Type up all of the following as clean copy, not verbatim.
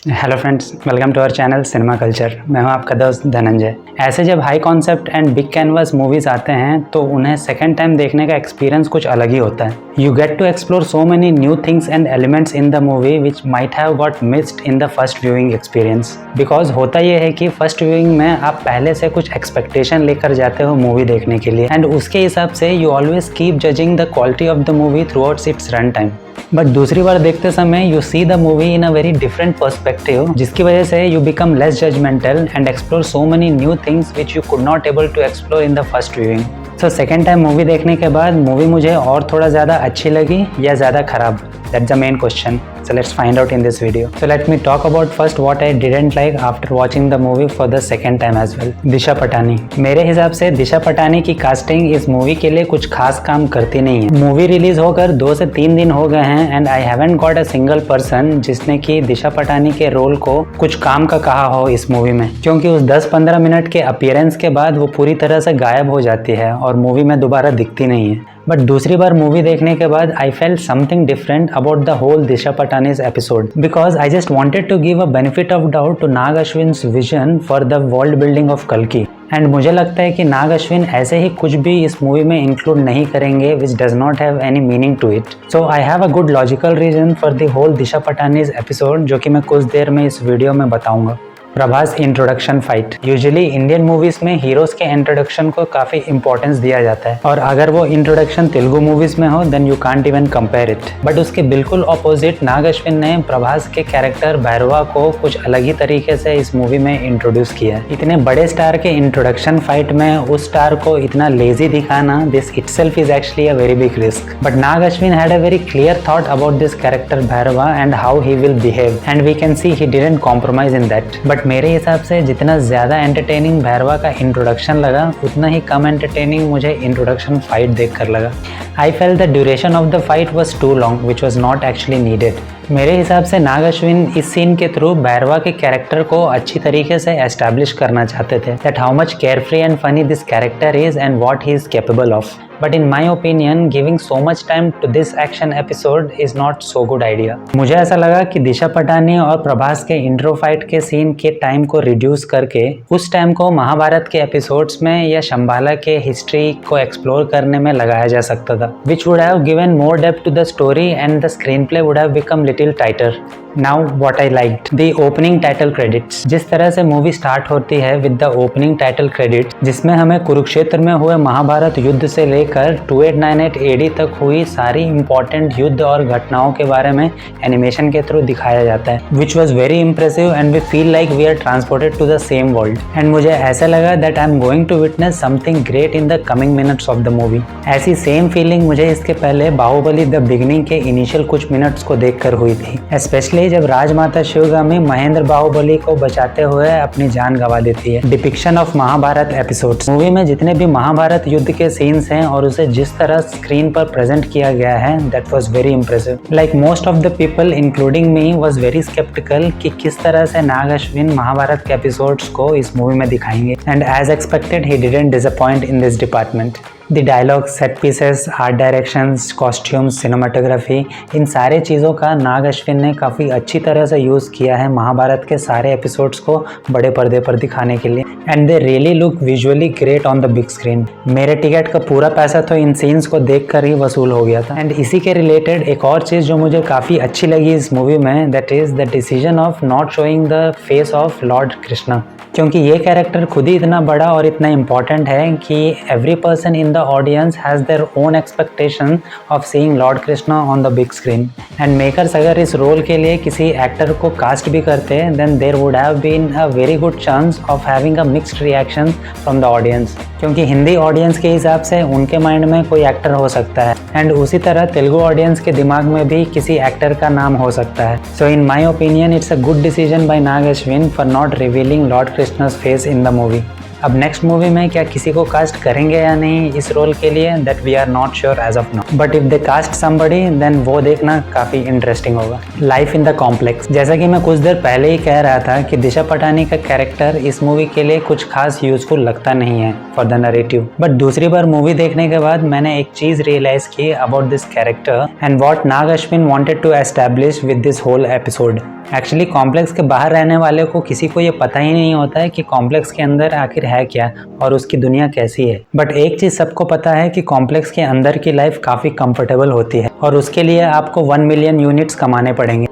Hello friends, welcome to our channel Cinema Culture. मैं हूं आपका दोस्त धनंजय। ऐसे जब high concept and big canvas movies आते हैं तो उन्हें सेकंड टाइम देखने का एक्सपीरियंस कुछ अलग ही होता है। You get to explore so many new things and elements in the movie which might have got missed in the first viewing experience. Because होता यह है कि फर्स्ट व्यूइंग में आप पहले से कुछ एक्सपेक्टेशन लेकर जाते हो मूवी देखने के लिए, एंड उसके हिसाब से you always keep judging the quality of the movie through outs its run time. But दूसरी बार देखते समय you see the movie in a very different perspective, जिसकी वजह से you become less judgmental and explore so many new things which you could not able to explore in the first viewing. So second time movie देखने के बाद movie मुझे और थोड़ा ज़्यादा अच्छी लगी या ज़्यादा खराब? That's the main question. So let's find out in this video. So let me talk about first what I didn't like after watching the movie for the second time as well. दिशा पटानी। मेरे हिसाब से दिशा पटानी की casting इस movie के लिए कुछ खास काम करती नहीं है। मूवी रिलीज होकर 2 से 3 दिन हो गए हैं and I haven't got a single person जिसने कि दिशा पटानी के रोल को कुछ काम का कहा हो इस मूवी में, क्योंकि उस 10-15 मिनट के अपीयरेंस के बाद वो पूरी तरह से गायब हो जाती है और मूवी में दोबारा दिखती नहीं है। बट दूसरी बार मूवी देखने के बाद I felt something different about the whole Disha Patani's episode, because I just wanted to give a benefit of doubt to Nag Ashwin's vision for the world building of कल्कि। एंड मुझे लगता है कि नाग अश्विन ऐसे ही कुछ भी इस मूवी में इंक्लूड नहीं करेंगे which does not have any meaning to it. So I have a good logical reason for the whole Disha Patani's episode, जो कि मैं कुछ देर में इस वीडियो में बताऊंगा। Prabhas introduction fight. Usually Indian movies में हीरोज के इंट्रोडक्शन को काफी इंपॉर्टेंस दिया जाता है, और अगर वो इंट्रोडक्शन तेलुगु मूवीज में हो then you can't even compare it. But उसके बिल्कुल ऑपोजिट नाग अश्विन ने प्रभास के कैरेक्टर भैरवा को कुछ अलग ही तरीके से इस मूवी में इंट्रोड्यूस किया है। इतने बड़े स्टार के इंट्रोडक्शन फाइट में उस स्टार को इतना लेजी दिखाना, this itself is actually a very big risk. But Nag Ashwin had a very clear thought about this character Bhairava and how he will behave, and we can see he didn't compromise in that. But मेरे हिसाब से जितना ज़्यादा entertaining Bhairahawa का introduction लगा, उतना ही कम एंटरटेनिंग मुझे इंट्रोडक्शन फाइट देखकर लगा। I felt the duration of the fight was too long which was not actually needed. मेरे हिसाब से नाग अश्विन इस सीन के थ्रू भैरवा के कैरेक्टर को अच्छी तरीके से एस्टैब्लिश करना चाहते थे, that how much carefree and funny this character is and what he is capable of. But in my opinion giving so much time to this action episode is not so good idea. मुझे ऐसा लगा कि दिशा पटानी और प्रभास के intro fight के scene के time को reduce करके उस टाइम को महाभारत के एपिसोड्स में या शंबाला के हिस्ट्री को एक्सप्लोर करने में लगाया जा सकता था, which would have given more depth to the story and the screenplay would have become little tighter. Now what I liked, the opening title credits। जिस तरह से मूवी स्टार्ट होती है with the opening title credit, जिसमें हमें कुरुक्षेत्र में हुए महाभारत युद्ध से लेकर 2898 AD तक हुई सारी इंपॉर्टेंट युद्ध और घटनाओं के बारे में एनिमेशन के थ्रू दिखाया जाता है, which was very impressive and we feel like we are transported to the same world. And मुझे ऐसा लगा that I am going to witness something great in the coming minutes of the movie. ऐसी same feeling मुझे इसके पहले Baahubali the beginning के initial कुछ minutes को देखकर हुई थी, स्पेशली जब राजमाता शिवगामी महेंद्र बाहुबली को बचाते हुए अपनी जान गंवा देती है। Depiction of Mahabharata episodes. Movie में जितने भी महाभारत युद्ध के सीन्स हैं और उसे जिस तरह स्क्रीन पर प्रेजेंट किया गया है, that was very impressive. Like most of the people including me was very sceptical कि किस तरह से नाग अश्विन महाभारत के एपिसोड्स को इस मूवी में दिखाएंगे, and as expected he didn't disappoint in this department. The dialogue, set pieces, art directions, costumes, cinematography, इन सारे चीज़ों का नाग अश्विन ने काफ़ी अच्छी तरह से यूज़ किया है महाभारत के सारे एपिसोड्स को बड़े पर्दे पर दिखाने के लिए, and they really look visually great on the big screen. मेरे टिकट का पूरा पैसा तो इन सीन्स को देखकर ही वसूल हो गया था। एंड इसी के रिलेटेड एक और चीज़ जो मुझे काफ़ी अच्छी लगी इस मूवी में, that is the decision of not showing the face of Lord Krishna, क्योंकि ये कैरेक्टर खुद ही इतना बड़ा और इतना इम्पॉर्टेंट है कि every person in the audience has their own expectation of seeing Lord Krishna on the big screen. And makers अगर इस रोल के लिए किसी एक्टर को कास्ट भी करते then there would have been a very good chance of having a mixed reaction from the audience, क्योंकि Hindi audience के हिसाब से उनके माइंड में कोई एक्टर हो सकता है, एंड उसी तरह तेलुगु ऑडियंस के दिमाग में भी किसी एक्टर का नाम हो सकता है। So in my opinion it's a good decision by Nag Ashwin for not revealing lord Krishna's face in the movie. अब नेक्स्ट मूवी में क्या किसी को कास्ट करेंगे या नहीं इस रोल के लिए, that we are not sure as of now, but if they cast somebody then वो देखना काफी इंटरेस्टिंग होगा। लाइफ इन द कॉम्प्लेक्स, जैसा कि मैं कुछ देर पहले ही कह रहा था कि दिशा पटानी का कैरेक्टर इस मूवी के लिए कुछ खास यूजफुल लगता नहीं है फॉर द नरेटिव, बट दूसरी बार मूवी देखने के बाद मैंने एक चीज रियलाइज की about this character and what Nag Ashwin wanted to establish with this whole episode. Actually complex के बाहर रहने वाले को किसी को ये पता ही नहीं होता है कि कॉम्प्लेक्स के अंदर आखिर है क्या और उसकी दुनिया कैसी है, बट एक चीज सबको पता है कि कॉम्प्लेक्स के अंदर की लाइफ काफी कंफर्टेबल होती है और उसके लिए आपको 1 मिलियन यूनिट्स कमाने पड़ेंगे।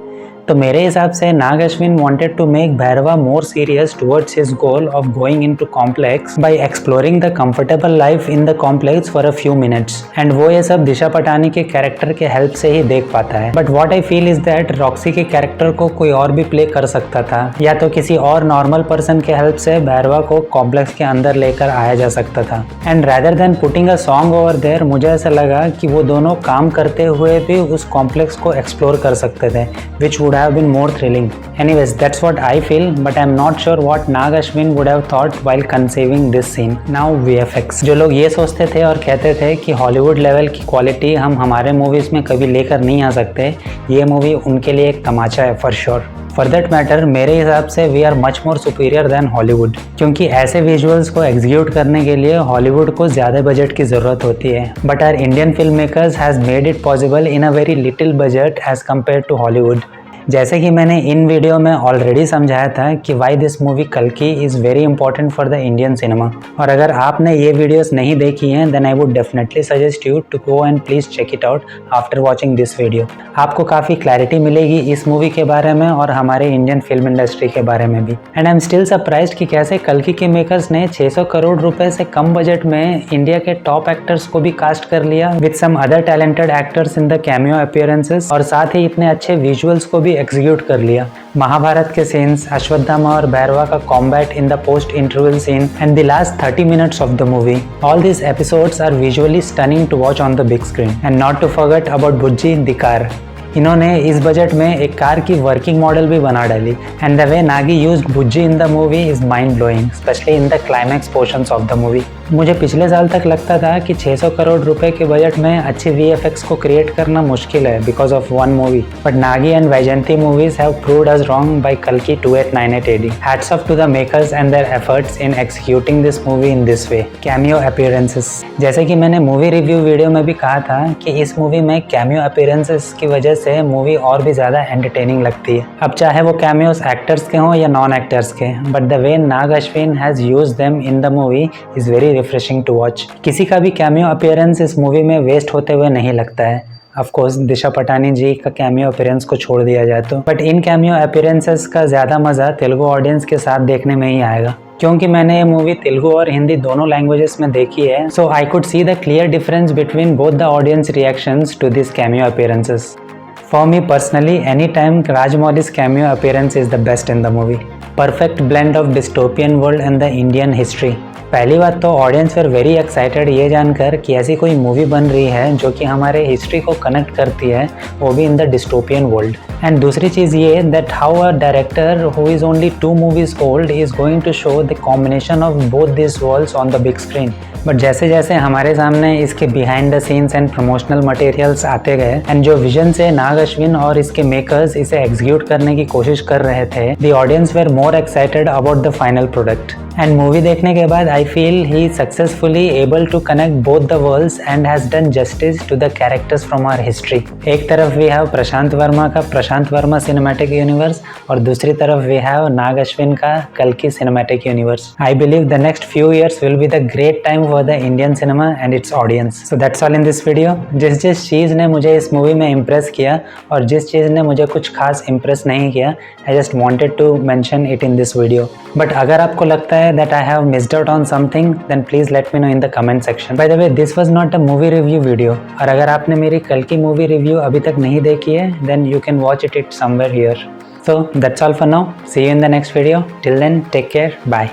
तो मेरे हिसाब से Nag Ashwin wanted to make Bhairava more serious towards his goal of going into complex by exploring the comfortable life in the complex for a few minutes, and वो ये सब दिशा पटानी के कैरेक्टर के हेल्प से ही देख पाता है। But what I feel is that Roxy के कैरेक्टर को कोई और भी प्ले कर सकता था या तो किसी और नॉर्मल पर्सन के हेल्प से भैरवा को कॉम्प्लेक्स के अंदर लेकर आया जा सकता था, and rather than putting a song over there मुझे ऐसा लगा कि वो दोनों काम करते हुए भी उस कॉम्प्लेक्स को एक्सप्लोर कर सकते थे, which would have been more thrilling. Anyways, that's what I feel, but I'm not sure what Nag Ashwin would have thought while conceiving this scene. Now VFX. जो लोग ये सोचते थे और कहते थे कि हॉलीवुड लेवल की क्वालिटी हम हमारे मूवीज में कभी लेकर नहीं आ सकते, ये मूवी उनके लिए एक तमाचा है for sure. For that matter मेरे हिसाब से we are much more superior than Hollywood, क्योंकि ऐसे विजुअल्स को एग्जीक्यूट करने के लिए हॉलीवुड को ज़्यादा बजट की ज़रूरत होती है, but our Indian film makers has made it possible in a very little budget as compare to Hollywood. जैसे कि मैंने इन वीडियो में ऑलरेडी समझाया था कि वाई दिस मूवी कल्कि is very important for the Indian cinema, और अगर आपने ये वीडियोस नहीं देखी हैं then I would definitely suggest you to go and please check it out after watching this video. आपको काफ़ी क्लैरिटी मिलेगी इस मूवी के बारे में और हमारे इंडियन फिल्म इंडस्ट्री के बारे में भी। And I am still surprised कि कैसे कल्कि के मेकर्स ने 600 करोड़ रुपए से कम बजट में इंडिया के टॉप एक्टर्स को भी कास्ट कर लिया with some other talented actors in the cameo appearances, और साथ ही इतने अच्छे विजुअल्स को भी एग्जीक्यूट कर लिया। महाभारत के सीन्स, अश्वत्थामा और भैरवा का combat in the post interval scene and the last 30 minutes of the movie, all these episodes are visually stunning to watch on the big screen. And not to forget about Bujji the car. इन्होंने इस budget में एक car की working model भी बना डाली, and the way Nagi used Bujji in the movie is mind blowing, specially in the climax portions of the movie. मुझे पिछले साल तक लगता था कि 600 करोड़ रुपए के बजट में अच्छी VFX को क्रिएट करना मुश्किल है because of one movie, but Nagi and Vyjayanthi movies have proved us wrong by कल्कि 2898 AD। Hats off to the makers and their efforts in executing this movie in this way. Cameo appearances, जैसे कि मैंने movie review video में भी कहा था कि इस मूवी में कैमियो अपीयरेंसेस की वजह से मूवी और भी ज़्यादा एंटरटेनिंग लगती है, अब चाहे वो कैमियोस एक्टर्स के हों या नॉन एक्टर्स के, but the way Nag Ashwin has used them in the movie is very refreshing to watch. किसी का भी कैमियो अपीयरेंस इस मूवी में वेस्ट होते हुए नहीं लगता है, ऑफ कोर्स दिशा पटानी जी का कैमियो अपीयरेंस को छोड़ दिया जाए तो, बट इन कैमियो अपीयरेंसेस का ज़्यादा मज़ा तेलुगु ऑडियंस के साथ देखने में ही आएगा, क्योंकि मैंने ये मूवी तेलुगु और हिंदी दोनों लैंग्वेजेस में देखी है, so I could see the clear difference between both the audience reactions to this cameo appearances. For me personally, anytime Rajamouli's cameo appearance is the best in the movie. Perfect blend of dystopian world and the Indian history. पहली बात तो audience फिर very excited ये जानकर कि ऐसी कोई movie बन रही है जो कि हमारे हिस्ट्री को कनेक्ट करती है, वो भी in the dystopian world. And दूसरी चीज़ ये that how a director who is only 2 movies old is going to show the combination of both this worlds on the big screen. But जैसे जैसे हमारे सामने इसके behind the scenes and promotional materials आते गए एंड जो vision से नाग अश्विन और इसके मेकर्स इसे एग्जीक्यूट करने की कोशिश कर रहे थे, the audience were more excited about the final product. And movie देखने के बाद I feel he successfully able to connect both the worlds and has done justice to the characters from our history. एक तरफ we have प्रशांत वर्मा का प्रशांत Verma cinematic universe और दूसरी तरफ we have नाग अश्विन का कल्कि cinematic universe. I believe the next few years will be the great time for the Indian cinema and it's audience. So that's all in this video. जिस जिस चीज़ ने मुझे इस मूवी में इम्प्रेस किया और जिस चीज़ ने मुझे कुछ खास इम्प्रेस नहीं किया, I just wanted to mention it in this video. But अगर आपको लगता है that I have missed out on something, then please let me know in the comment section. By the way, this was not a movie review video. और अगर आपने मेरी कल की मूवी रिव्यू अभी तक नहीं देखी है, then you can watch it somewhere here. So that's all for now. See you in the next video. Till then, take care. Bye.